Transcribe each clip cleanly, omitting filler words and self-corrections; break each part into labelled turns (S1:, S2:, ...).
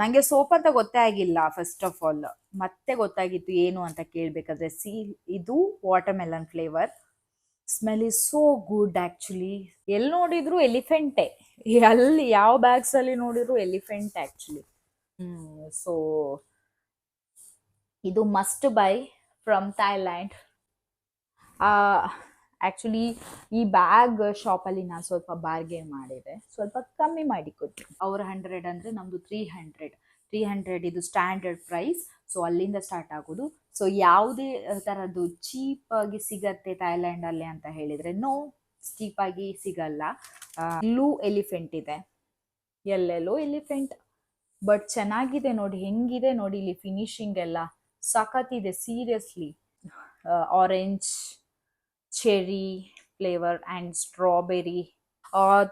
S1: ನಂಗೆ ಸೋಪ್ ಅಂತ ಗೊತ್ತೇ ಆಗಿಲ್ಲ ಫಸ್ಟ್ ಆಫ್ ಆಲ್. ಮತ್ತೆ ಗೊತ್ತಾಗಿತ್ತು ಏನು ಅಂತ ಕೇಳ್ಬೇಕಾದ್ರೆ. ಇದು water melon flavour. Smell is so good actually. ಎಲ್ಲಿ ನೋಡಿದ್ರು ಎಲಿಫೆಂಟೇ, ಅಲ್ಲಿ ಯಾವ ಬ್ಯಾಗ್ಸ್ ಅಲ್ಲಿ ನೋಡಿದ್ರು ಎಲಿಫೆಂಟ್ ಆಕ್ಚುಲಿ. ಸೊ ಇದು must buy from Thailand. Actually ಈ ಬ್ಯಾಗ್ ಶಾಪಲ್ಲಿ ನಾನು ಸ್ವಲ್ಪ ಬಾರ್ಗೇನ್ ಮಾಡಿದೆ, ಸ್ವಲ್ಪ ಕಮ್ಮಿ ಮಾಡಿ ಕೊಟ್ಟರು. ಅವ್ರ 100 ಅಂದರೆ ನಮ್ಮದು 300 ಇದು ಸ್ಟ್ಯಾಂಡರ್ಡ್ ಪ್ರೈಸ್. ಸೊ ಅಲ್ಲಿಂದ ಸ್ಟಾರ್ಟ್ ಆಗೋದು. ಸೊ ಯಾವುದೇ ಥರದ್ದು ಚೀಪಾಗಿ ಸಿಗತ್ತೆ ಥೈಲ್ಯಾಂಡಲ್ಲಿ ಅಂತ ಹೇಳಿದರೆ ನೋ, ಚೀಪಾಗಿ ಸಿಗಲ್ಲ. ಇಲ್ಲೂ ಎಲಿಫೆಂಟ್ ಇದೆ, ಎಲ್ಲೆಲ್ಲೋ ಎಲಿಫೆಂಟ್, ಬಟ್ ಚೆನ್ನಾಗಿದೆ ನೋಡಿ, ಹೆಂಗಿದೆ ನೋಡಿ ಇಲ್ಲಿ ಫಿನಿಶಿಂಗ್ ಎಲ್ಲ ಸಖತ್ತಿದೆ seriously. Orange, cherry flavour and strawberry.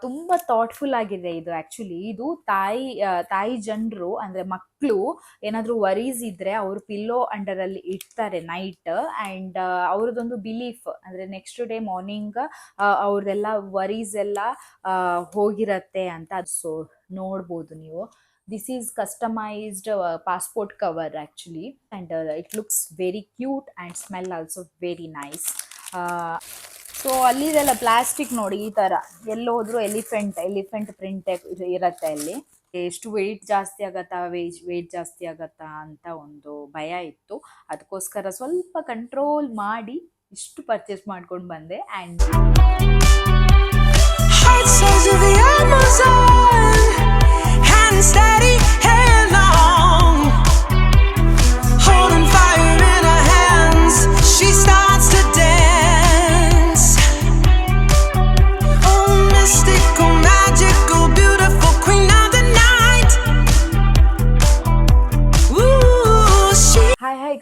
S1: ತುಂಬ ಥಾಟ್ಫುಲ್ ಆಗಿದೆ ಇದು ಆ್ಯಕ್ಚುಲಿ. ಇದು ತಾಯಿ ಜನರು ಅಂದರೆ ಮಕ್ಕಳು ಏನಾದರೂ ವರೀಸ್ ಇದ್ದರೆ ಅವರು ಪಿಲ್ಲೋ ಅಂಡರಲ್ಲಿ ಇಡ್ತಾರೆ ನೈಟ್. ಆ್ಯಂಡ್ ಅವ್ರದ್ದೊಂದು ಬಿಲೀಫ್ ಅಂದರೆ ನೆಕ್ಸ್ಟ್ ಡೇ ಮಾರ್ನಿಂಗ್ ಅವ್ರದ್ದೆಲ್ಲ ವರೀಸ್ ಎಲ್ಲ ಹೋಗಿರತ್ತೆ ಅಂತ. ಸೊ ನೋಡ್ಬೋದು ನೀವು. This is customised passport cover actually, and it looks very cute and smell also very nice. So ಅಲ್ಲಿದೆಲ್ಲ ಪ್ಲಾಸ್ಟಿಕ್ ನೋಡಿ, ಈ ಥರ ಎಲ್ಲೋದ್ರೂ ಎಲಿಫೆಂಟ್ ಪ್ರಿಂಟ್ ಇರತ್ತೆ ಅಲ್ಲಿ. ಎಷ್ಟು ವೆಯ್ಟ್ ಜಾಸ್ತಿ ಆಗತ್ತಾ, ವೆಯ್ಟ್ ಜಾಸ್ತಿ ಆಗತ್ತಾ ಅಂತ ಒಂದು ಭಯ ಇತ್ತು. ಅದಕ್ಕೋಸ್ಕರ ಸ್ವಲ್ಪ ಕಂಟ್ರೋಲ್ ಮಾಡಿ ಇಷ್ಟು ಪರ್ಚೇಸ್ ಮಾಡ್ಕೊಂಡು ಬಂದೆ. And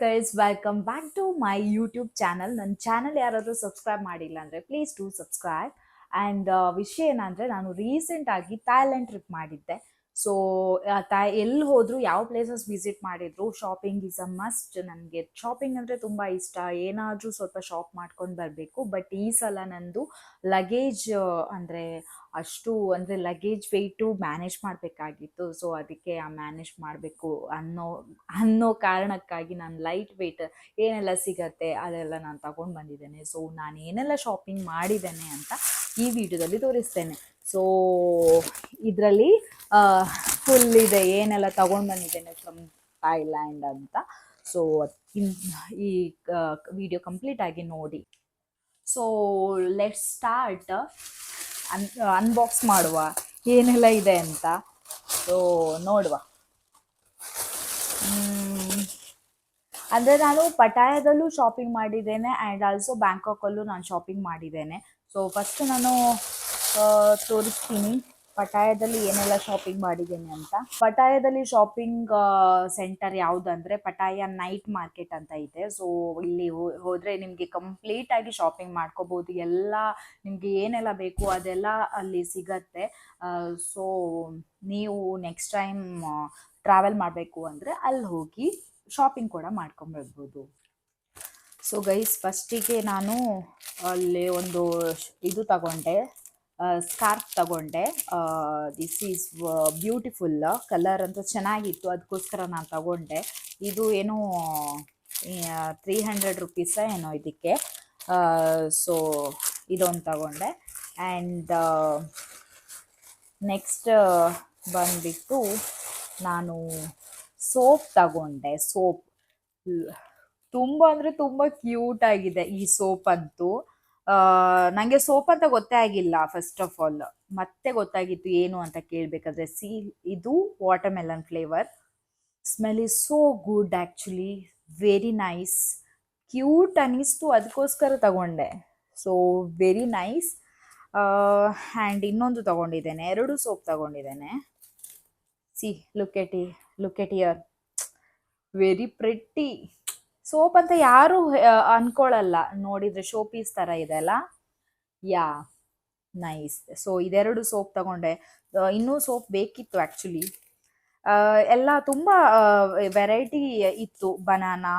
S1: guys, welcome back to my YouTube channel. ನನ್ನ ಚಾನಲ್ ಯಾರಾದರೂ ಸಬ್ಸ್ಕ್ರೈಬ್ ಮಾಡಿಲ್ಲ ಅಂದರೆ ಪ್ಲೀಸ್ ಟು ಸಬ್ಸ್ಕ್ರೈಬ್. ಆ್ಯಂಡ್ ವಿಷಯ ಏನಂದರೆ, ನಾನು ರೀಸೆಂಟಾಗಿ ಥೈಲ್ಯಾಂಡ್ ಟ್ರಿಪ್ ಮಾಡಿದ್ದೆ. ಸೊ ಎಲ್ಲಿ ಹೋದರೂ, ಯಾವ ಪ್ಲೇಸಸ್ ವಿಸಿಟ್ ಮಾಡಿದ್ರು, ಶಾಪಿಂಗ್ ಈಸ್ ಅ ಮಸ್ಟ್. ನನಗೆ ಶಾಪಿಂಗ್ ಅಂದರೆ ತುಂಬ ಇಷ್ಟ. ಏನಾದರೂ ಸ್ವಲ್ಪ ಶಾಪ್ ಮಾಡ್ಕೊಂಡು ಬರಬೇಕು. ಬಟ್ ಈ ಸಲ ನಂದು ಲಗೇಜ್ ಅಂದರೆ ಅಷ್ಟು ಅಂದರೆ ಲಗೇಜ್ ವೆಯ್ಟು ಮ್ಯಾನೇಜ್ ಮಾಡಬೇಕಾಗಿತ್ತು. ಸೊ ಅದಕ್ಕೆ ಮ್ಯಾನೇಜ್ ಮಾಡಬೇಕು ಅನ್ನೋ ಕಾರಣಕ್ಕಾಗಿ ನಾನು ಲೈಟ್ ವೆಯ್ಟ್ ಏನೆಲ್ಲ ಸಿಗತ್ತೆ ಅದೆಲ್ಲ ನಾನು ತಗೊಂಡು ಬಂದಿದ್ದೇನೆ. ಸೊ ನಾನು ಏನೆಲ್ಲ ಶಾಪಿಂಗ್ ಮಾಡಿದ್ದೇನೆ ಅಂತ ಈ ವಿಡಿಯೋದಲ್ಲಿ ತೋರಿಸ್ತೇನೆ. ಸೊ ಇದರಲ್ಲಿ ಫುಲ್ ಇದೆ ಏನೆಲ್ಲ ತಗೊಂಡು ಬಂದಿದ್ದೇನೆ ಫ್ರಮ್ ಥೈಲ್ಯಾಂಡ್ ಅಂತ. ಸೊ ಈ ವಿಡಿಯೋ ಕಂಪ್ಲೀಟ್ ಆಗಿ ನೋಡಿ. So let's start. ಅನ್ಬಾಕ್ಸ್ ಮಾಡುವ ಏನೆಲ್ಲ ಇದೆ ಅಂತ. ಸೊ ನೋಡುವ. ಅಂದರೆ ನಾನು ಪಟಾಯದಲ್ಲೂ ಶಾಪಿಂಗ್ ಮಾಡಿದ್ದೇನೆ ಆ್ಯಂಡ್ ಆಲ್ಸೋ ಬ್ಯಾಂಕಾಕಲ್ಲೂ ನಾನು ಶಾಪಿಂಗ್ ಮಾಡಿದ್ದೇನೆ. ಸೊ ಫಸ್ಟ್ ನಾನು ತೋರಿಸ್ತೀನಿ ಪಟಾಯದಲ್ಲಿ ಏನೆಲ್ಲ ಶಾಪಿಂಗ್ ಮಾಡಿದ್ದೇನೆ ಅಂತ. ಪಟಾಯದಲ್ಲಿ ಶಾಪಿಂಗ್ ಸೆಂಟರ್ ಯಾವುದಂದರೆ ಪಟಾಯ ನೈಟ್ ಮಾರ್ಕೆಟ್ ಅಂತ ಇದೆ. ಸೊ ಇಲ್ಲಿ ಹೋದರೆ ನಿಮಗೆ ಕಂಪ್ಲೀಟಾಗಿ ಶಾಪಿಂಗ್ ಮಾಡ್ಕೋಬೋದು. ಎಲ್ಲ ನಿಮಗೆ ಏನೆಲ್ಲ ಬೇಕು ಅದೆಲ್ಲ ಅಲ್ಲಿ ಸಿಗತ್ತೆ. ಸೊ ನೀವು ನೆಕ್ಸ್ಟ್ ಟೈಮ್ ಟ್ರಾವೆಲ್ ಮಾಡಬೇಕು ಅಂದರೆ ಅಲ್ಲಿ ಹೋಗಿ ಶಾಪಿಂಗ್ ಕೂಡ ಮಾಡ್ಕೊಂಬರ್ಬೋದು. ಸೊ ಗೈಸ್, ಫಸ್ಟಿಗೆ ನಾನು ಅಲ್ಲಿ ಒಂದು ಇದು ತಗೊಂಡೆ, ಸ್ಕಾರ್ಫ್ ತಗೊಂಡೆ. ದಿಸ್ ಈಸ್ ಬ್ಯೂಟಿಫುಲ್, ಕಲರ್ ಅಂತ ಚೆನ್ನಾಗಿತ್ತು, ಅದಕ್ಕೋಸ್ಕರ ನಾನು ತಗೊಂಡೆ. ಇದು ಏನೋ 300 ರುಪೀಸ ಏನೋ ಇದಕ್ಕೆ. ಸೊ ಇದೊಂದು ತಗೊಂಡೆ. ಆ್ಯಂಡ್ ನೆಕ್ಸ್ಟ್ ಬಂದುಬಿಟ್ಟು ನಾನು ಸೋಪ್ ತಗೊಂಡೆ. ಸೋಪ್ ತುಂಬ ಅಂದರೆ ತುಂಬ ಕ್ಯೂಟ್ ಆಗಿದೆ ಈ ಸೋಪ್ ಅಂತೂ. ನನಗೆ ಸೋಪ್ ಅಂತ ಗೊತ್ತೇ ಆಗಿಲ್ಲ ಫಸ್ಟ್ ಆಫ್ ಆಲ್. ಮತ್ತೆ ಗೊತ್ತಾಗಿತ್ತು ಏನು ಅಂತ ಕೇಳಬೇಕಾದ್ರೆ. ಇದು water melon flavour. Smell is so good actually, very nice, cute ಅನ್ನಿಸ್ತು, ಅದಕ್ಕೋಸ್ಕರ ತಗೊಂಡೆ. So very nice. ಆ್ಯಂಡ್ ಇನ್ನೊಂದು ತಗೊಂಡಿದ್ದೇನೆ, 2 ಸೋಪ್ ತಗೊಂಡಿದ್ದೇನೆ. Look at here, very pretty. Soap ಅಂತ ಯಾರು ಅನ್ಕೊಳ್ಳಲ್ಲ ನೋಡಿದ್ರೆ, ಶೋ ಪೀಸ್ ಥರ ಇದೆ ಅಲ್ಲ. Yeah nice. ಸೊ ಇದೆರಡು ಸೋಪ್ ತಗೊಂಡೆ. ಇನ್ನೂ ಸೋಪ್ ಬೇಕಿತ್ತು ಆ್ಯಕ್ಚುಲಿ. ಎಲ್ಲ ತುಂಬ ವೆರೈಟಿ ಇತ್ತು. ಬನಾನಾ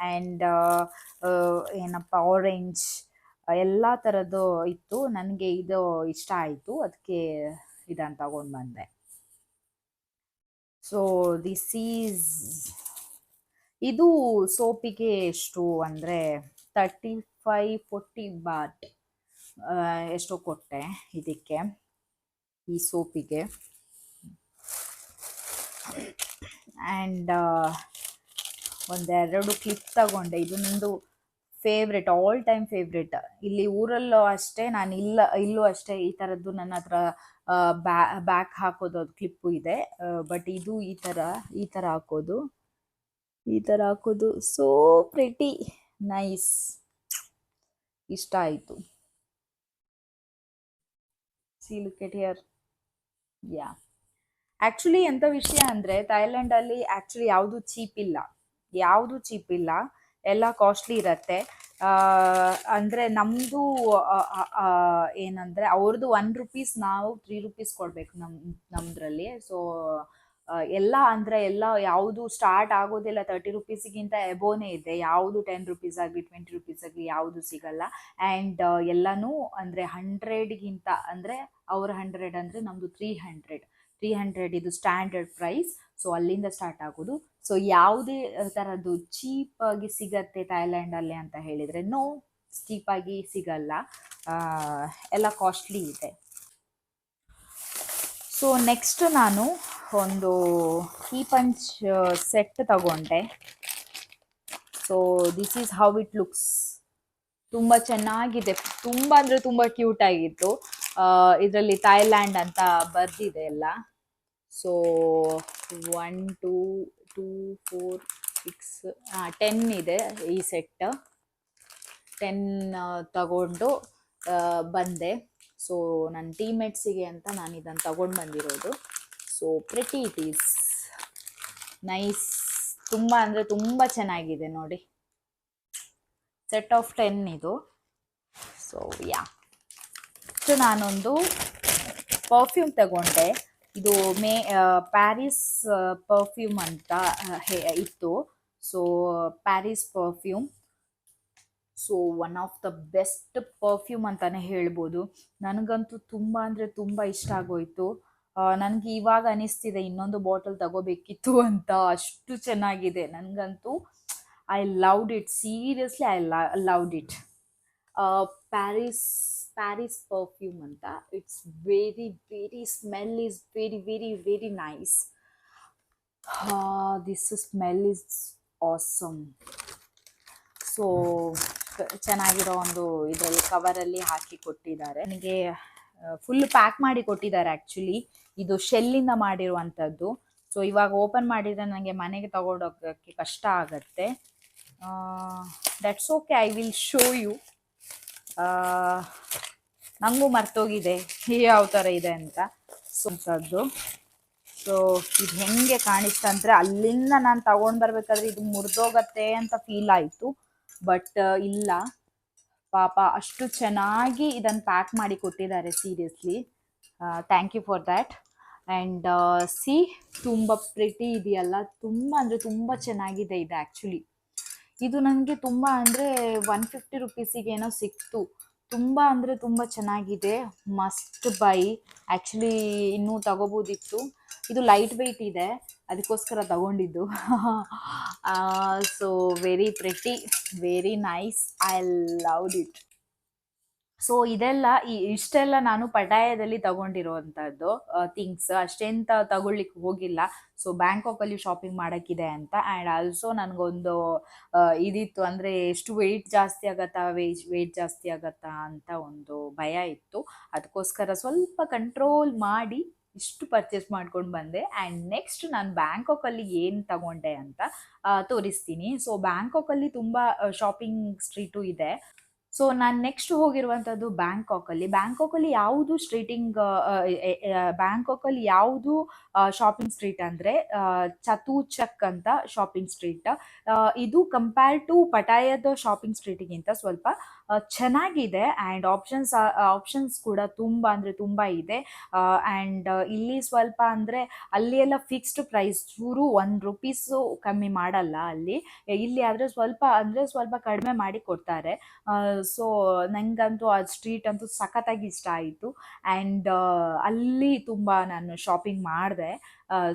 S1: ಆ್ಯಂಡ್ ಏನಪ್ಪ ಆರೆಂಜ್, ಎಲ್ಲ ಥರದ್ದು ಇತ್ತು. ನನಗೆ ಇದು ಇಷ್ಟ ಆಯಿತು, ಅದಕ್ಕೆ ಇದನ್ನು ತಗೊಂಡು ಬಂದೆ. ಸೊ ದಿಸ್ ಈಸ್, ಇದು ಸೋಪಿಗೆ ಎಷ್ಟು ಅಂದರೆ 35-40 ಬಾಟ್ ಎಷ್ಟೋ ಕೊಟ್ಟೆ ಇದಕ್ಕೆ, ಈ ಸೋಪಿಗೆ. ಆ್ಯಂಡ್ ಒಂದೆರಡು ಕ್ಲಿಪ್ ತಗೊಂಡೆ. ಇದು ನಂದು ಫೇವ್ರೆಟ್, ಆಲ್ ಟೈಮ್ ಫೇವ್ರೆಟ್. ಇಲ್ಲಿ ಊರಲ್ಲೂ ಅಷ್ಟೇ, ನಾನು ಇಲ್ಲೂ ಅಷ್ಟೇ ಈ ಥರದ್ದು ನನ್ನ ಹತ್ರ ಬ್ಯಾಕ್ ಹಾಕೋದು ಅದು ಕ್ಲಿಪ್ಪು ಇದೆ. ಬಟ್ ಇದು ಈ ಥರ ಹಾಕೋದು ಸೋ ಪ್ರಿಟಿ, ನೈಸ್, ಇಷ್ಟ ಆಯಿತು. C look at here. Yeah, actually ಎಂಥ ವಿಷಯ ಅಂದರೆ ಥೈಲ್ಯಾಂಡಲ್ಲಿ ಆ್ಯಕ್ಚುಲಿ ಯಾವುದು ಚೀಪ್ ಇಲ್ಲ, ಎಲ್ಲ ಕಾಸ್ಟ್ಲಿ ಇರತ್ತೆ. ಅಂದರೆ ನಮ್ಮದು ಏನಂದರೆ ಅವ್ರದ್ದು ₹1 ನಾವು ₹3 ಕೊಡಬೇಕು ನಮ್ಮದ್ರಲ್ಲಿ. ಸೊ ಎಲ್ಲ ಅಂದರೆ ಎಲ್ಲ ಯಾವುದು ಸ್ಟಾರ್ಟ್ ಆಗೋದಿಲ್ಲ ₹30ಗಿಂತ ಎಬೋನೇ ಇದೆ. ಯಾವುದು ₹10 ಆಗಲಿ ₹20 ಆಗಲಿ ಯಾವುದು ಸಿಗಲ್ಲ. ಆ್ಯಂಡ್ ಎಲ್ಲನೂ ಅಂದರೆ 100ಗಿಂತ, ಅಂದರೆ ಅವ್ರ 100 ಅಂದರೆ ನಮ್ಮದು 300 ಇದು ಸ್ಟ್ಯಾಂಡರ್ಡ್ ಪ್ರೈಸ್. ಸೊ ಅಲ್ಲಿಂದ ಸ್ಟಾರ್ಟ್ ಆಗೋದು. ಸೊ ಯಾವುದೇ ಥರದ್ದು ಚೀಪಾಗಿ ಸಿಗತ್ತೆ ಥೈಲ್ಯಾಂಡಲ್ಲಿ ಅಂತ ಹೇಳಿದರೆ ನೋ, ಚೀಪಾಗಿ ಸಿಗಲ್ಲ, ಎಲ್ಲ ಕಾಸ್ಟ್ಲಿ ಇದೆ. ಸೊ ನೆಕ್ಸ್ಟ್ ನಾನು ಒಂದು ಕೀ ಪಂಚ್ ಸೆಟ್ ತಗೊಂಡೆ. So this is how it looks. ತುಂಬ ಚೆನ್ನಾಗಿದೆ, ತುಂಬ ಅಂದರೆ ತುಂಬ ಕ್ಯೂಟ್ ಆಗಿತ್ತು. ಇದರಲ್ಲಿ ಥೈಲ್ಯಾಂಡ್ ಅಂತ ಬರ್ದಿದೆ ಎಲ್ಲ. ಸೊ 1 2 2 4 6 10 ಇದೆ ಈ ಸೆಟ್. 10 ತಗೊಂಡು ಬಂದೆ. ಸೊ ನನ್ನ ಟೀಮ್ಮೇಟ್ಸಿಗೆ ಅಂತ ನಾನು ಇದನ್ನು ತಗೊಂಡು ಬಂದಿರೋದು. So pretty it is, nice, ತುಂಬ ಅಂದರೆ ತುಂಬ ಚೆನ್ನಾಗಿದೆ ನೋಡಿ. ಸೆಟ್ ಆಫ್ 10 ಇದು. ಸೊ ಯಾ, ನಾನೊಂದು ಪರ್ಫ್ಯೂಮ್ ತಗೊಂಡೆ. ಇದು ಪ್ಯಾರಿಸ್ ಪರ್ಫ್ಯೂಮ್ ಅಂತ ಇತ್ತು. So Paris perfume, so one of the best perfume ಅಂತಲೇ ಹೇಳ್ಬೋದು. ನನಗಂತೂ ತುಂಬ ಅಂದರೆ ತುಂಬ ಇಷ್ಟ ಆಗೋಯ್ತು. ನನಗೆ ಇವಾಗ ಅನಿಸ್ತಿದೆ ಇನ್ನೊಂದು ಬಾಟಲ್ ತಗೋಬೇಕಿತ್ತು ಅಂತ, ಅಷ್ಟು ಚೆನ್ನಾಗಿದೆ. ನನಗಂತೂ I loved it, seriously I loved it. Paris perfume ಅಂತ. It's very smell is very nice. This smell is awesome. So ಚೆನ್ನಾಗಿರೋ ಒಂದು ಇದರಲ್ಲಿ ಕವರಲ್ಲಿ ಹಾಕಿ ಕೊಟ್ಟಿದ್ದಾರೆ ನನಗೆ. ಫುಲ್ ಪ್ಯಾಕ್ ಮಾಡಿ ಕೊಟ್ಟಿದ್ದಾರೆ. ಆ್ಯಕ್ಚುಲಿ ಇದು ಶೆಲ್ಲಿಂದ ಮಾಡಿರುವಂಥದ್ದು. ಸೊ ಇವಾಗ ಓಪನ್ ಮಾಡಿದರೆ ನನಗೆ ಮನೆಗೆ ತಗೊಂಡೋಗೋಕ್ಕೆ ಕಷ್ಟ ಆಗತ್ತೆ. That's okay, I will show you. ನನಗೂ ಮರ್ತೋಗಿದೆ ಯಾವ ಥರ ಇದೆ ಅಂತ. ಸೊ ಸೊ ಇದು ಹೆಂಗೆ ಕಾಣಿಸ್ತಂದರೆ ಅಲ್ಲಿಂದ ನಾನು ತಗೊಂಡು ಬರಬೇಕಾದ್ರೆ ಇದು ಮುರಿದೋಗತ್ತೆ ಅಂತ ಫೀಲ್ ಆಯಿತು. ಬಟ್ ಇಲ್ಲ, ಪಾಪ ಅಷ್ಟು ಚೆನ್ನಾಗಿ ಇದನ್ನು ಪ್ಯಾಕ್ ಮಾಡಿ ಕೊಟ್ಟಿದ್ದಾರೆ. Seriously thank you for that. And see, ತುಂಬ ಪ್ರಿಟಿ ಇದೆಯಲ್ಲ, ತುಂಬ ಅಂದರೆ ತುಂಬ ಚೆನ್ನಾಗಿದೆ ಇದು. ಆ್ಯಕ್ಚುಲಿ ಇದು ನನಗೆ ತುಂಬ ಅಂದರೆ ₹150 ಏನೋ ಸಿಕ್ತು. ತುಂಬ ಅಂದರೆ ತುಂಬ ಚೆನ್ನಾಗಿದೆ, ಮಸ್ಟ್ ಬೈ. ಆ್ಯಕ್ಚುಲಿ ಇನ್ನೂ ತಗೋಬೋದಿತ್ತು. ಇದು ಲೈಟ್ ವೆಯ್ಟ್ ಇದೆ, ಅದಕ್ಕೋಸ್ಕರ ತಗೊಂಡಿದ್ದು. So very pretty, very nice, I loved it. So ಇದೆಲ್ಲ ಇಷ್ಟೆಲ್ಲ ನಾನು ಪಟಾಯದಲ್ಲಿ ತಗೊಂಡಿರುವಂಥದ್ದು ಥಿಂಗ್ಸ್. ಅಷ್ಟೆಂತ ತಗೊಳ್ಲಿಕ್ಕೆ ಹೋಗಿಲ್ಲ. ಸೊ ಬ್ಯಾಂಕಾಕಲ್ಲಿ ಶಾಪಿಂಗ್ ಮಾಡೋಕ್ಕಿದೆ ಅಂತ. ಆ್ಯಂಡ್ ಆಲ್ಸೋ ನನಗೊಂದು ಇದಿತ್ತು, ಅಂದರೆ ಎಷ್ಟು ವೆಯ್ಟ್ ಜಾಸ್ತಿ ಆಗತ್ತಾ ಅಂತ ಒಂದು ಭಯ ಇತ್ತು. ಅದಕ್ಕೋಸ್ಕರ ಸ್ವಲ್ಪ ಕಂಟ್ರೋಲ್ ಮಾಡಿ ಇಷ್ಟು ಪರ್ಚೇಸ್ ಮಾಡ್ಕೊಂಡು ಬಂದೆ. ಆ್ಯಂಡ್ ನೆಕ್ಸ್ಟ್ ನಾನು ಬ್ಯಾಂಕಾಕಲ್ಲಿ ಏನು ತಗೊಂಡೆ ಅಂತ ತೋರಿಸ್ತೀನಿ. ಸೊ ಬ್ಯಾಂಕಾಕಲ್ಲಿ ತುಂಬ ಶಾಪಿಂಗ್ ಸ್ಟ್ರೀಟು ಇದೆ. ಸೊ ನಾನು ನೆಕ್ಸ್ಟ್ ಹೋಗಿರುವಂಥದ್ದು ಬ್ಯಾಂಕಾಕಲ್ಲಿ ಯಾವುದು ಶಾಪಿಂಗ್ ಸ್ಟ್ರೀಟ್ ಅಂದರೆ ಚತುಚಕ್ ಅಂತ ಶಾಪಿಂಗ್ ಸ್ಟ್ರೀಟ್. ಇದು ಕಂಪೇರ್ ಟು ಪಟಾಯದ ಶಾಪಿಂಗ್ ಸ್ಟ್ರೀಟಿಗಿಂತ ಸ್ವಲ್ಪ ಚೆನ್ನಾಗಿದೆ. ಆ್ಯಂಡ್ ಆಪ್ಷನ್ಸ್ ಕೂಡ ತುಂಬ ಅಂದರೆ ತುಂಬ ಇದೆ. ಆ್ಯಂಡ್ ಇಲ್ಲಿ ಸ್ವಲ್ಪ ಅಂದರೆ ಅಲ್ಲಿ ಎಲ್ಲ ಫಿಕ್ಸ್ಡ್ ಪ್ರೈಸ್, ಚೂರು 1 ರೂಪೀಸು ಕಮ್ಮಿ ಮಾಡಲ್ಲ ಅಲ್ಲಿ. ಇಲ್ಲಿ ಆದರೆ ಸ್ವಲ್ಪ ಅಂದರೆ ಸ್ವಲ್ಪ ಕಡಿಮೆ ಮಾಡಿ ಕೊಡ್ತಾರೆ. ಸೊ ನನಗಂತೂ ಆ ಸ್ಟ್ರೀಟ್ ಅಂತೂ ಸಖತ್ತಾಗಿ ಇಷ್ಟ ಆಯಿತು. ಆ್ಯಂಡ್ ಅಲ್ಲಿ ತುಂಬ ನಾನು ಶಾಪಿಂಗ್ ಮಾಡಿದೆ.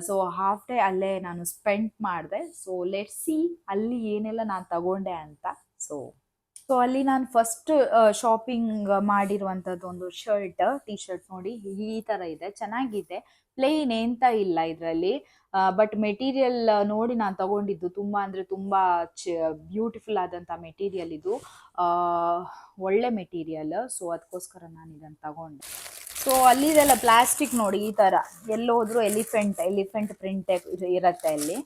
S1: ಸೊ ಹಾಫ್ ಡೇ ಅಲ್ಲೇ ನಾನು ಸ್ಪೆಂಡ್ ಮಾಡಿದೆ. ಸೊ ಲೆಟ್ಸ್ ಸಿ ಅಲ್ಲಿ ಏನೆಲ್ಲ ನಾನು ತಗೊಂಡೆ ಅಂತ. ಸೊ ಅಲ್ಲಿ ನಾನು ಫಸ್ಟ್ ಶಾಪಿಂಗ್ ಮಾಡಿರುವಂಥದ್ದು ಒಂದು ಟೀ ಶರ್ಟ್ ನೋಡಿ ಈ ಥರ ಇದೆ, ಚೆನ್ನಾಗಿದೆ. ಪ್ಲೇನ್ ಎಂತ ಇಲ್ಲ ಇದರಲ್ಲಿ. ಬಟ್ ಮೆಟೀರಿಯಲ್ ನೋಡಿ ನಾನು ತಗೊಂಡಿದ್ದು ತುಂಬ ಅಂದರೆ ತುಂಬ ಬ್ಯೂಟಿಫುಲ್ ಆದಂಥ ಮೆಟೀರಿಯಲ್ ಇದು. ಆ, ಒಳ್ಳೆ ಮೆಟೀರಿಯಲ್. ಸೊ ಅದಕ್ಕೋಸ್ಕರ ನಾನು ಇದನ್ನು ತಗೊಂಡೆ. ಸೊ ಅಲ್ಲಿದೆಲ್ಲ ಪ್ಲಾಸ್ಟಿಕ್ ನೋಡಿ ಈ ಥರ ಎಲ್ಲೋದ್ರೂ ಎಲಿಫೆಂಟ್ ಪ್ರಿಂಟ್ ಇರತ್ತೆ ಅಲ್ಲಿ.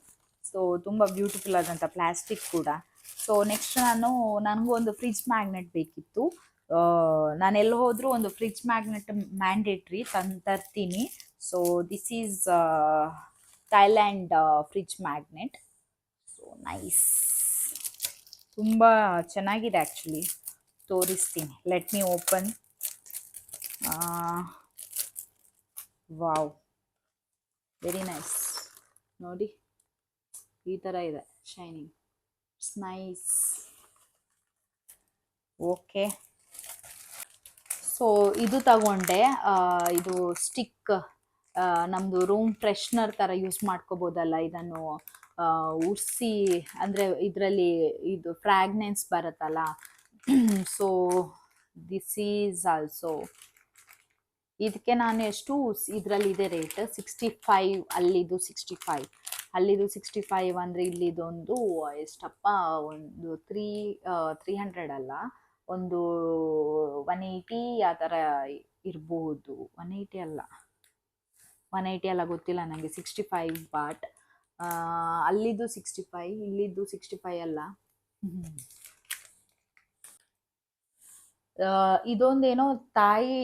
S1: ಸೊ ತುಂಬ ಬ್ಯೂಟಿಫುಲ್ ಆದಂಥ ಪ್ಲಾಸ್ಟಿಕ್ ಕೂಡ. ಸೊ ನೆಕ್ಸ್ಟ್ ನನಗೂ ಒಂದು ಫ್ರಿಡ್ಜ್ ಮ್ಯಾಗ್ನೆಟ್ ಬೇಕಿತ್ತು. ನಾನು ಎಲ್ಲಿ ಹೋದರೂ ಒಂದು ಫ್ರಿಡ್ಜ್ ಮ್ಯಾಗ್ನೆಟ್ ಮ್ಯಾಂಡೇಟ್ರಿ ತರ್ತೀನಿ. So this is Thailand fridge magnet. So nice, ತುಂಬ ಚೆನ್ನಾಗಿದೆ ಆ್ಯಕ್ಚುಲಿ. ತೋರಿಸ್ತೀನಿ, let me open. Wow, very nice. ನೋಡಿ ಈ ಥರ ಇದೆ, shining, it's nice. Okay, so ಇದು ತಗೊಂಡೆ. ಇದು ಸ್ಟಿಕ್, ನಮ್ಮದು ರೂಮ್ ಫ್ರೆಶ್ನರ್ ಥರ ಯೂಸ್ ಮಾಡ್ಕೋಬೋದಲ್ಲ ಇದನ್ನು. ಉಡಿಸಿ ಅಂದರೆ ಇದರಲ್ಲಿ ಇದು ಫ್ರ್ಯಾಗ್ನೆನ್ಸ್ ಬರುತ್ತಲ್ಲ. ಸೊ ದಿಸ್ ಈಸ್ ಆಲ್ಸೋ, ಇದಕ್ಕೆ ನಾನು ಎಷ್ಟು ಇದರಲ್ಲಿ ಇದೆ ರೇಟ್ 65, ಅಲ್ಲಿದು 65, ಅಲ್ಲಿದು 65 ಅಂದರೆ ಇಲ್ಲಿದೊಂದು ಎಷ್ಟಪ್ಪ, ಒಂದು 300 ಅಲ್ಲ, ಒಂದು 180 ಆ ಥರ ಇರಬಹುದು. 180 ಅಲ್ಲ ಗೊತ್ತಿಲ್ಲ ನನಗೆ. 65 ಬಾಟ್. ಅಲ್ಲಿದ್ದು 65, ಇಲ್ಲಿದ್ದು 65 ಅಲ್ಲ. ಇದೊಂದೇನೋ ತಾಯಿ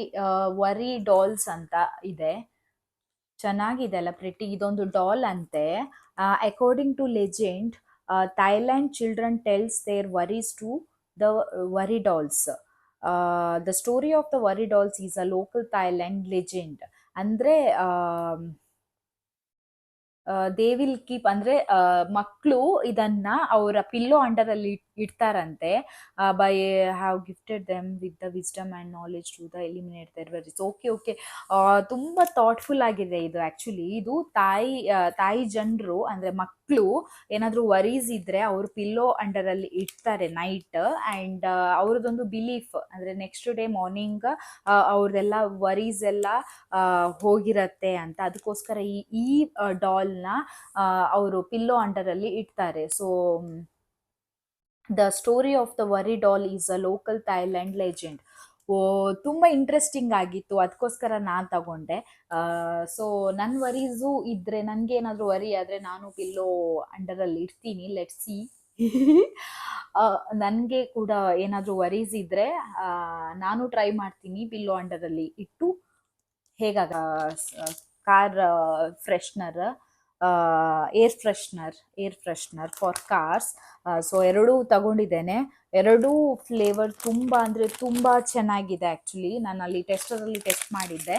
S1: ವರಿ ಡಾಲ್ಸ್ ಅಂತ ಇದೆ. ಚೆನ್ನಾಗಿದೆ ಅಲ್ಲ, ಪ್ರಿಟಿ. ಇದೊಂದು ಡಾಲ್ ಅಂತೆ. According to legend, Thailand children tells their worries to the worry dolls. The story of the worry dolls is a local Thailand legend. ಅಂದರೆ ದೇ ವಿಲ್ ಕೀಪ್, ಅಂದರೆ ಮಕ್ಕಳು ಇದನ್ನ ಅವರ ಪಿಲ್ಲೋ ಅಂಡರ್ ಅಲ್ಲಿ ಇಡ್ತಾರಂತೆ. By have gifted them with the wisdom and knowledge to the eliminate their worries. Okay, ತುಂಬ thoughtful ಆಗಿದೆ ಇದು ಆ್ಯಕ್ಚುಲಿ. ಇದು ತಾಯಿ ಜನರು ಅಂದರೆ ಮಕ್ಕಳು ಏನಾದರೂ ವರೀಸ್ ಇದ್ರೆ ಅವರು ಪಿಲ್ಲೋ ಅಂಡರ್ ಅಲ್ಲಿ ಇಡ್ತಾರೆ ನೈಟ್. ಆ್ಯಂಡ್ ಅವ್ರದ್ದೊಂದು ಬಿಲೀಫ್, ಅಂದರೆ ನೆಕ್ಸ್ಟ್ ಡೇ ಮಾರ್ನಿಂಗ್ ಅವ್ರದ್ದೆಲ್ಲ ವರೀಸ್ ಎಲ್ಲ ಹೋಗಿರತ್ತೆ ಅಂತ. ಅದಕ್ಕೋಸ್ಕರ ಈ ಡಾಲ್ನ ಅವರು ಪಿಲ್ಲೋ ಅಂಡರ್ ಅಲ್ಲಿ ಇಡ್ತಾರೆ. So the story of the worry doll is a local Thailand legend. ತುಂಬ ಇಂಟ್ರೆಸ್ಟಿಂಗ್ ಆಗಿತ್ತು, ಅದಕ್ಕೋಸ್ಕರ ನಾನು ತಗೊಂಡೆ. ಸೊ ನನ್ನ ವರೀಸು ಇದ್ರೆ, ನನಗೇನಾದರೂ ವರಿ ಆದರೆ ನಾನು ಪಿಲ್ಲೋ ಅಂಡರಲ್ಲಿ ಇಡ್ತೀನಿ. Let's see. ನನಗೆ ಕೂಡ ಏನಾದರೂ ವರೀಸ್ ಇದ್ರೆ ನಾನು ಟ್ರೈ ಮಾಡ್ತೀನಿ ಪಿಲ್ಲೋ ಅಂಡರಲ್ಲಿ ಇಟ್ಟು. ಹೇಗಾಗ car freshener, air freshener for cars. So ಎರಡೂ ತಗೊಂಡಿದ್ದೇನೆ. ಎರಡೂ ಫ್ಲೇವರ್ ತುಂಬ ಅಂದರೆ ತುಂಬ ಚೆನ್ನಾಗಿದೆ ಆ್ಯಕ್ಚುಲಿ. ನಾನು ಅಲ್ಲಿ ಟೆಸ್ಟರಲ್ಲಿ ಟೆಸ್ಟ್ ಮಾಡಿದ್ದೆ,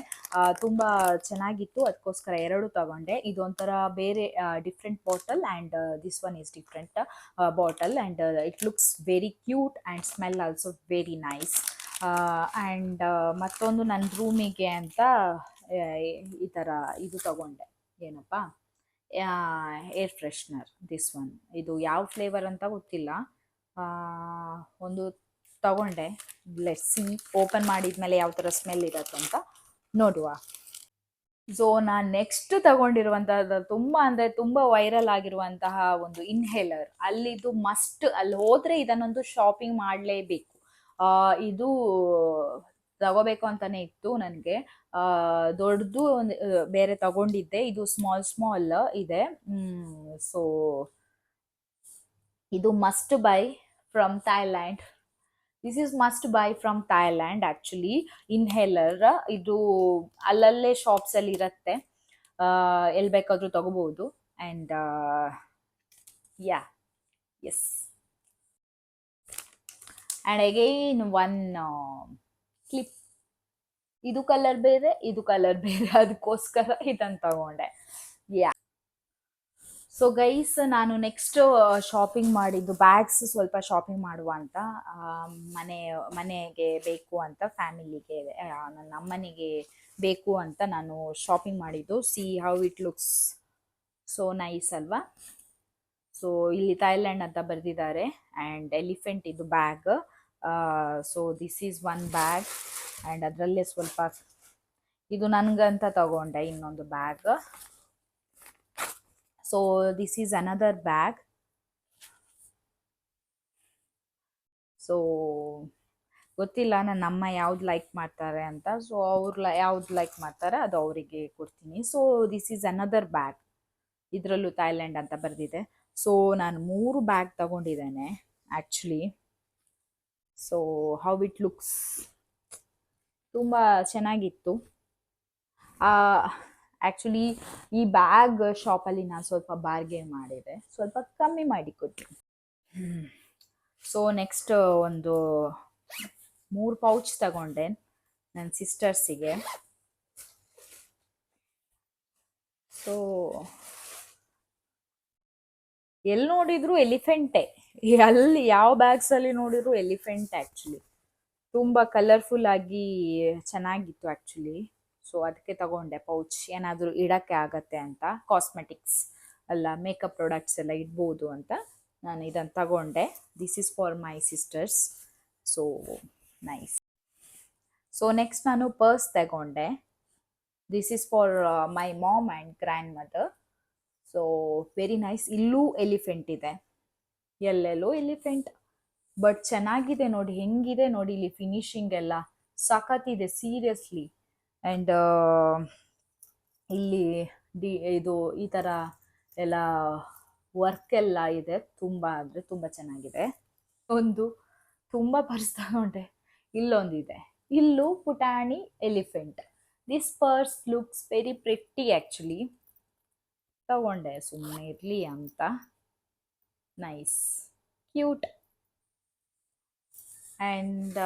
S1: ತುಂಬ ಚೆನ್ನಾಗಿತ್ತು. ಅದಕ್ಕೋಸ್ಕರ ಎರಡು ತಗೊಂಡೆ. ಇದೊಂಥರ ಬೇರೆ different bottle, and this one is different bottle, and it looks very cute and smell also very nice. And ಮತ್ತೊಂದು ನನ್ನ ರೂಮಿಗೆ ಅಂತ ಈ ಥರ ಇದು ತಗೊಂಡೆ. ಏನಪ್ಪ, ಏರ್ ಫ್ರೆಶ್ನರ್, ದಿಸ್ ಒನ್. ಇದು ಯಾವ ಫ್ಲೇವರ್ ಅಂತ ಗೊತ್ತಿಲ್ಲ. ಒಂದು ತಗೊಂಡೆ. ಲೆಟ್ಸ್ ಸಿ, ಓಪನ್ ಮಾಡಿದ್ಮೇಲೆ ಯಾವ ಥರ ಸ್ಮೆಲ್ ಇರತ್ತೆ ಅಂತ ನೋಡುವ. ಸೊ ನಾನು ನೆಕ್ಸ್ಟ್ ತಗೊಂಡಿರುವಂತಹ ತುಂಬ ಅಂದರೆ ತುಂಬ ವೈರಲ್ ಆಗಿರುವಂತಹ ಒಂದು ಇನ್ಹೇಲರ್. ಅಲ್ಲಿದು ಮಸ್ಟ್, ಅಲ್ಲಿ ಹೋದರೆ ಇದನ್ನೊಂದು ಶಾಪಿಂಗ್ ಮಾಡಲೇಬೇಕು. ಇದು ತಗೋಬೇಕು ಅಂತಾನೆ ಇತ್ತು ನನಗೆ. ದೊಡ್ಡದು ಒಂದು ಬೇರೆ ತಗೊಂಡಿದ್ದೆ, ಇದು ಸ್ಮಾಲ್ ಇದೆ. ಸೊ ಇದು must buy from Thailand. This is must buy from Thailand actually. Inhaler ಇದು ಅಲ್ಲಲ್ಲೇ ಶಾಪ್ಸಲ್ಲಿ ಇರುತ್ತೆ, ಎಲ್ಲಿ ಬೇಕಾದರೂ ತಗೋಬಹುದು. And ya, yes. And again one clip. ಇದು ಕಲರ್ ಬೇರೆ, ಇದು ಕಲರ್ ಬೇರೆ, ಅದಕ್ಕೋಸ್ಕರ ಇದನ್ನು ತಗೊಂಡೆ. ಯಾ. ಸೊ ಗೈಸ್, ನಾನು ನೆಕ್ಸ್ಟ್ ಶಾಪಿಂಗ್ ಮಾಡಿದ್ದು ಬ್ಯಾಗ್ಸ್ ಸ್ವಲ್ಪ ಶಾಪಿಂಗ್ ಮಾಡುವ ಅಂತ. ಮನೆಗೆ ಬೇಕು ಅಂತ, ಫ್ಯಾಮಿಲಿಗೆ, ನನ್ನ ಅಮ್ಮನಿಗೆ ಬೇಕು ಅಂತ ನಾನು ಶಾಪಿಂಗ್ ಮಾಡಿದ್ದು. C how it looks so nice ಅಲ್ವಾ? ಸೊ ಇಲ್ಲಿ ಥೈಲ್ಯಾಂಡ್ ಅಂತ ಬರೆದಿದ್ದಾರೆ ಆ್ಯಂಡ್ ಎಲಿಫೆಂಟ್ ಇದು bag. So this is one bag and ಅದರಲ್ಲೇ ಸ್ವಲ್ಪ ಇದು ನನಗಂತ ತಗೊಂಡೆ ಇನ್ನೊಂದು bag. So this is another bag. So ಗೊತ್ತಿಲ್ಲ ನನ್ನ ಅಮ್ಮ ಯಾವ್ದು ಲೈಕ್ ಮಾಡ್ತಾರೆ ಅಂತ. ಸೊ ಅವ್ರು ಯಾವ್ದು ಲೈಕ್ ಮಾಡ್ತಾರೆ ಅದು ಅವರಿಗೆ ಕೊಡ್ತೀನಿ. So this is another bag, ಇದರಲ್ಲೂ ಥೈಲ್ಯಾಂಡ್ ಅಂತ ಬರೆದಿದೆ. ಸೊ ನಾನು 3 ಬ್ಯಾಗ್ ತಗೊಂಡಿದ್ದೇನೆ actually. So how it looks ತುಂಬ ಚೆನ್ನಾಗಿತ್ತು. ಆ್ಯಕ್ಚುಲಿ ಈ ಬ್ಯಾಗ್ ಶಾಪಲ್ಲಿ ನಾನು ಸ್ವಲ್ಪ ಬಾರ್ಗೇನ್ ಮಾಡಿದೆ, ಸ್ವಲ್ಪ ಕಮ್ಮಿ ಮಾಡಿ ಕೊಟ್ಟರು. ಸೊ ನೆಕ್ಸ್ಟ್ ಒಂದು 3 ಪೌಚ್ ತಗೊಂಡೆ ನನ್ನ ಸಿಸ್ಟರ್ಸಿಗೆ. ಸೊ ಎಲ್ಲಿ ನೋಡಿದ್ರು ಎಲಿಫೆಂಟೇ, ಅಲ್ಲಿ ಯಾವ ಬ್ಯಾಗ್ಸಲ್ಲಿ ನೋಡಿದ್ರು ಎಲಿಫೆಂಟ್ ಆ್ಯಕ್ಚುಲಿ. ತುಂಬ ಕಲರ್ಫುಲ್ ಆಗಿ ಚೆನ್ನಾಗಿತ್ತು ಆ್ಯಕ್ಚುಲಿ. ಸೊ ಅದಕ್ಕೆ ತಗೊಂಡೆ ಪೌಚ್, ಏನಾದರೂ ಇಡೋಕ್ಕೆ ಆಗತ್ತೆ ಅಂತ. ಕಾಸ್ಮೆಟಿಕ್ಸ್ ಅಲ್ಲ, ಮೇಕಪ್ ಪ್ರಾಡಕ್ಟ್ಸ್ ಎಲ್ಲ ಇಡ್ಬೋದು ಅಂತ ನಾನು ಇದನ್ನು ತಗೊಂಡೆ. This is for my sisters. So nice. So next ನಾನು ಪರ್ಸ್ ತಗೊಂಡೆ. This is for my mom and grand mother. So very nice. ಇಲ್ಲೂ ಎಲಿಫೆಂಟ್ ಇದೆ, ಎಲ್ಲೆಲ್ಲೋ ಎಲಿಫೆಂಟ್, ಬಟ್ ಚೆನ್ನಾಗಿದೆ ನೋಡಿ, ಹೆಂಗಿದೆ ನೋಡಿ ಇಲ್ಲಿ ಫಿನಿಶಿಂಗ್ ಎಲ್ಲ ಸಖತ್ತಿದೆ ಸೀರಿಯಸ್ಲಿ. ಆ್ಯಂಡ್ ಇಲ್ಲಿ ಇದು ಈ ಥರ ಎಲ್ಲ ವರ್ಕ್ ಎಲ್ಲ ಇದೆ, ತುಂಬ ಅಂದರೆ ತುಂಬ ಚೆನ್ನಾಗಿದೆ. ಒಂದು ತುಂಬ ಪರ್ಸ್ ತಗೊಂಡೆ, ಇಲ್ಲೊಂದಿದೆ, ಇಲ್ಲೂ ಪುಟಾಣಿ elephant. This purse looks very pretty actually. ತಗೊಂಡೆ ಸುಮ್ಮನೆ ಇರಲಿ ಅಂತ. Nice, cute. ಆ್ಯಂಡ್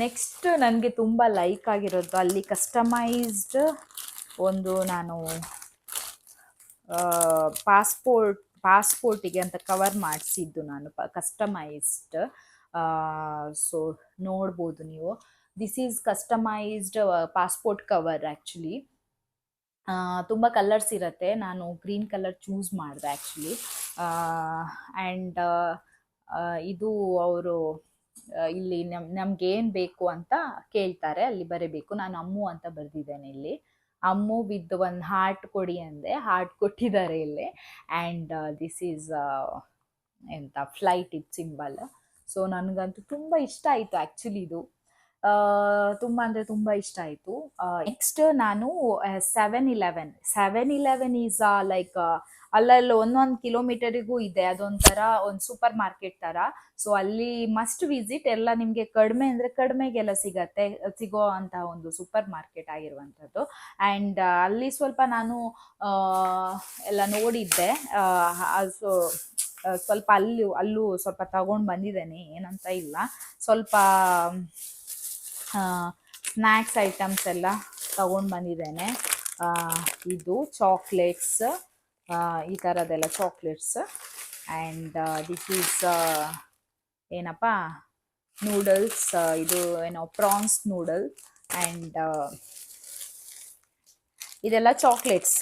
S1: ನೆಕ್ಸ್ಟ್ ನನಗೆ ತುಂಬ ಲೈಕ್ ಆಗಿರೋದು, ಅಲ್ಲಿ ಕಸ್ಟಮೈಸ್ಡ್ ಒಂದು ನಾನು ಪಾಸ್ಪೋರ್ಟಿಗೆ ಅಂತ ಕವರ್ ಮಾಡಿಸಿದ್ದು ನಾನು, ಕಸ್ಟಮೈಸ್ಡ್. ಸೊ ನೋಡ್ಬೋದು ನೀವು, this is customised passport cover actually. ತುಂಬ ಕಲರ್ಸ್ ಇರುತ್ತೆ, ನಾನು ಗ್ರೀನ್ ಕಲರ್ ಚೂಸ್ ಮಾಡಿದೆ ಆ್ಯಕ್ಚುಲಿ. ಆ್ಯಂಡ್ ಇದು ಅವರು ಇಲ್ಲಿ ನಮ್ಗೇನು ಬೇಕು ಅಂತ ಕೇಳ್ತಾರೆ, ಅಲ್ಲಿ ಬರೀಬೇಕು. ನಾನು ಅಮ್ಮು ಅಂತ ಬರೆದಿದ್ದೇನೆ ಇಲ್ಲಿ. ಅಮ್ಮು ವಿತ್ ಒಂದು ಹಾರ್ಟ್ ಕೊಡಿ ಅಂದೆ, ಹಾರ್ಟ್ ಕೊಟ್ಟಿದ್ದಾರೆ ಇಲ್ಲಿ. ಆ್ಯಂಡ್ ದಿಸ್ ಈಸ್ ಎಂತ ಫ್ಲೈಟ್ ಇದು ಸಿಂಬಲ್. ಸೊ ನನಗಂತೂ ತುಂಬ ಇಷ್ಟ ಆಯಿತು ಆ್ಯಕ್ಚುಲಿ ಇದು. ತುಂಬ ಅಂದರೆ ತುಂಬ ಇಷ್ಟ ಆಯಿತು. ನೆಕ್ಸ್ಟ್ ನಾನು 7-Eleven ಈಸ್ ಲೈಕ್ ಅಲ್ಲಲ್ಲಿ 1 ಕಿಲೋಮೀಟರಿಗೂ ಇದೆ, ಅದೊಂಥರ ಒಂದು ಸೂಪರ್ ಮಾರ್ಕೆಟ್ ಥರ. ಸೊ ಅಲ್ಲಿ ಮಸ್ಟ್ ವಿಸಿಟ್, ಎಲ್ಲ ನಿಮಗೆ ಕಡಿಮೆ ಅಂದರೆ ಕಡಿಮೆಗೆಲ್ಲ ಸಿಗೋ ಅಂತ ಒಂದು ಸೂಪರ್ ಮಾರ್ಕೆಟ್ ಆಗಿರುವಂಥದ್ದು. ಆ್ಯಂಡ್ ಅಲ್ಲಿ ಸ್ವಲ್ಪ ನಾನು ಎಲ್ಲ ನೋಡಿದ್ದೆ. ಸೊ ಸ್ವಲ್ಪ ಅಲ್ಲೂ ಸ್ವಲ್ಪ ತಗೊಂಡು ಬಂದಿದ್ದೇನೆ, ಏನಂತ ಇಲ್ಲ. ಸ್ವಲ್ಪ ಸ್ನ್ಯಾಕ್ಸ್ ಐಟಮ್ಸ್ ಎಲ್ಲ ತಗೊಂಡು ಬಂದಿದ್ದೇನೆ. ಇದು ಚಾಕ್ಲೇಟ್ಸ್, ಈ ಥರದ್ದೆಲ್ಲ ಚಾಕ್ಲೇಟ್ಸ್. ಆ್ಯಂಡ್ ದಿಸ್ ಈಸ್ ಏನಪ್ಪ ನೂಡಲ್ಸ್, ಇದು ಏನೋ ಪ್ರಾನ್ಸ್ ನೂಡಲ್. ಆ್ಯಂಡ್ ಇದೆಲ್ಲ ಚಾಕ್ಲೇಟ್ಸ್,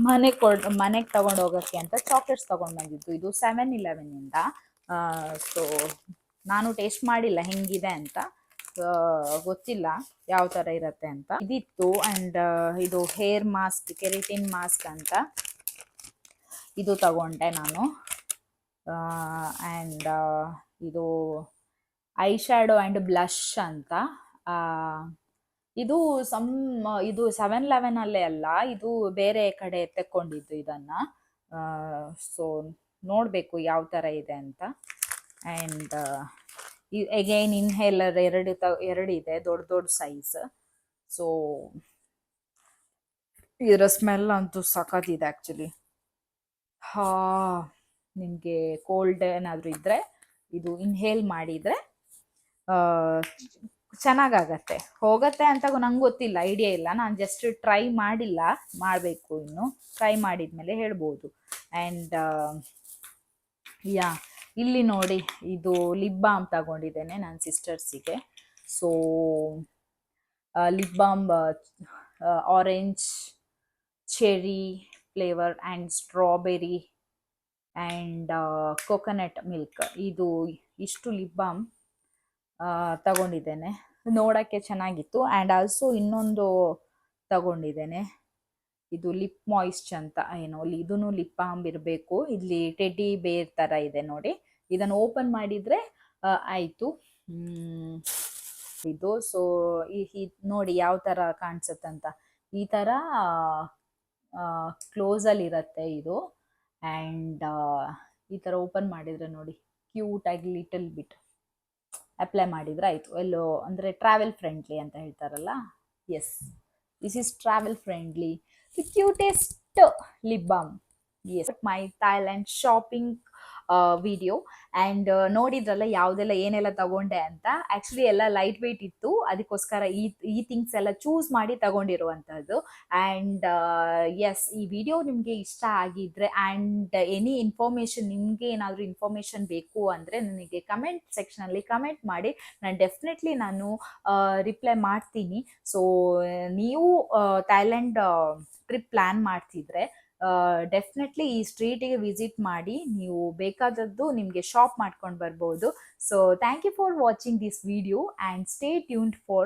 S1: ಮನೆಗೆ ತಗೊಂಡು ಹೋಗೋಕ್ಕೆ ಅಂತ ಚಾಕ್ಲೇಟ್ಸ್ ತಗೊಂಡು ಬಂದಿದ್ದು. ಇದು 7-Eleven. ಸೊ ನಾನು ಟೇಸ್ಟ್ ಮಾಡಿಲ್ಲ ಹೆಂಗಿದೆ ಅಂತ, ಗೊತ್ತಿಲ್ಲ ಯಾವ ಥರ ಇರುತ್ತೆ ಅಂತ. ಇದಿತ್ತು. ಆ್ಯಂಡ್ ಇದು ಹೇರ್ ಮಾಸ್ಕ್, ಕೆರಾಟಿನ್ ಮಾಸ್ಕ್ ಅಂತ ಇದು ತಗೊಂಡೆ ನಾನು. ಆ್ಯಂಡ್ ಇದು ಐ ಶ್ಯಾಡೋ ಆ್ಯಂಡ್ ಬ್ಲಷ್ ಅಂತ. ಇದು ಇದು 7-Eleven ಅಲ್ಲ, ಇದು ಬೇರೆ ಕಡೆ ತೆಕ್ಕೊಂಡಿದ್ದು ಇದನ್ನು. ಸೊ ನೋಡಬೇಕು ಯಾವ ಥರ ಇದೆ ಅಂತ. ಆ್ಯಂಡ್ ಅಗೈನ್ ಇನ್ಹೇಲರ್ ಎರಡು ಇದೆ, ದೊಡ್ಡ ಸೈಜ್. ಸೊ ಇದರ ಸ್ಮೆಲ್ ಅಂತೂ ಸಖತ್ತಿದೆ ಆ್ಯಕ್ಚುಲಿ. ನಿಮಗೆ ಕೋಲ್ಡ್ ಏನಾದರೂ ಇದ್ದರೆ ಇದು ಇನ್ಹೇಲ್ ಮಾಡಿದರೆ ಚೆನ್ನಾಗಾಗತ್ತೆ. ಹೋಗತ್ತೆ ಅಂತ ನಂಗೆ ಗೊತ್ತಿಲ್ಲ, ಐಡಿಯಾ ಇಲ್ಲ, ನಾನು ಜಸ್ಟ್ ಟ್ರೈ ಮಾಡಿಲ್ಲ, ಮಾಡಬೇಕು ಇನ್ನು. ಟ್ರೈ ಮಾಡಿದ್ಮೇಲೆ ಹೇಳ್ಬೋದು. ಆ್ಯಂಡ್ ಯಾ ಇಲ್ಲಿ ನೋಡಿ, ಇದು ಲಿಪ್ ಬಾಮ್ ತಗೊಂಡಿದ್ದೇನೆ ನನ್ನ ಸಿಸ್ಟರ್ಸಿಗೆ. So lip balm orange, cherry flavour and strawberry and coconut milk, ಇದು ಇಷ್ಟು ಲಿಪ್ ಬಾಮ್ ತಗೊಂಡಿದ್ದೇನೆ. ನೋಡೋಕ್ಕೆ ಚೆನ್ನಾಗಿತ್ತು. ಆ್ಯಂಡ್ ಆಲ್ಸೋ ಇನ್ನೊಂದು ತಗೊಂಡಿದ್ದೇನೆ, ಇದು ಲಿಪ್ ಮಾಯಿಸ್ಟ್ ಅಂತ, ಏನೋ ಇದೂ ಲಿಪ್ ಬಾಮ್ ಇರಬೇಕು. ಇಲ್ಲಿ ಟೆಡ್ಡಿ ಬೇರ್ ಥರ ಇದೆ ನೋಡಿ, ಇದನ್ನು ಓಪನ್ ಮಾಡಿದರೆ ಆಯಿತು ಇದು. ಸೊ ನೋಡಿ ಯಾವ ಥರ ಕಾಣಿಸುತ್ತಂತ, ಈ ಥರ ಕ್ಲೋಸಲ್ಲಿರುತ್ತೆ ಇದು. ಆ್ಯಂಡ್ ಈ ಥರ ಓಪನ್ ಮಾಡಿದರೆ ನೋಡಿ, ಕ್ಯೂಟಾಗಿ ಲಿಟಲ್ ಬಿಟ್ ಅಪ್ಲೈ ಮಾಡಿದರೆ ಆಯಿತು. ಎಲ್ಲೋ ಅಂದರೆ ಟ್ರಾವೆಲ್ ಫ್ರೆಂಡ್ಲಿ ಅಂತ ಹೇಳ್ತಾರಲ್ಲ, yes, this is travel friendly, the cutest lip balm. Yes, my Thailand shopping video. And ನೋಡಿದ್ರಲ್ಲ ಯಾವುದೆಲ್ಲ ಏನೆಲ್ಲ ತಗೊಂಡೆ ಅಂತ. ಆ್ಯಕ್ಚುಲಿ ಎಲ್ಲ ಲೈಟ್ ವೆಯ್ಟ್ ಇತ್ತು, ಅದಕ್ಕೋಸ್ಕರ ಈ ಥಿಂಗ್ಸ್ ಎಲ್ಲ ಚೂಸ್ ಮಾಡಿ ತಗೊಂಡಿರುವಂಥದ್ದು. ಆ್ಯಂಡ್ ಎಸ್, ಈ ವಿಡಿಯೋ ನಿಮಗೆ ಇಷ್ಟ ಆಗಿದ್ರೆ ಆ್ಯಂಡ್ ಎನಿ ಇನ್ಫಾರ್ಮೇಷನ್, ನಿಮಗೆ ಏನಾದರೂ ಇನ್ಫಾರ್ಮೇಷನ್ ಬೇಕು ಅಂದರೆ ನನಗೆ ಕಮೆಂಟ್ ಸೆಕ್ಷನಲ್ಲಿ ಕಮೆಂಟ್ ಮಾಡಿ, ಡೆಫಿನೆಟ್ಲಿ ನಾನು ರಿಪ್ಲೈ ಮಾಡ್ತೀನಿ. ಸೊ ನೀವು ಥೈಲ್ಯಾಂಡ್ ಟ್ರಿಪ್ ಪ್ಲ್ಯಾನ್ ಮಾಡ್ತಿದ್ರೆ ಡೆಫಿನೆಟ್ಲಿ ಈ ಸ್ಟ್ರೀಟಿಗೆ ವಿಸಿಟ್ ಮಾಡಿ, ನೀವು ಬೇಕಾದದ್ದು ನಿಮಗೆ ಶಾಪ್ ಮಾಡ್ಕೊಂಡು ಬರ್ಬೋದು. So thank you for watching this video and stay tuned for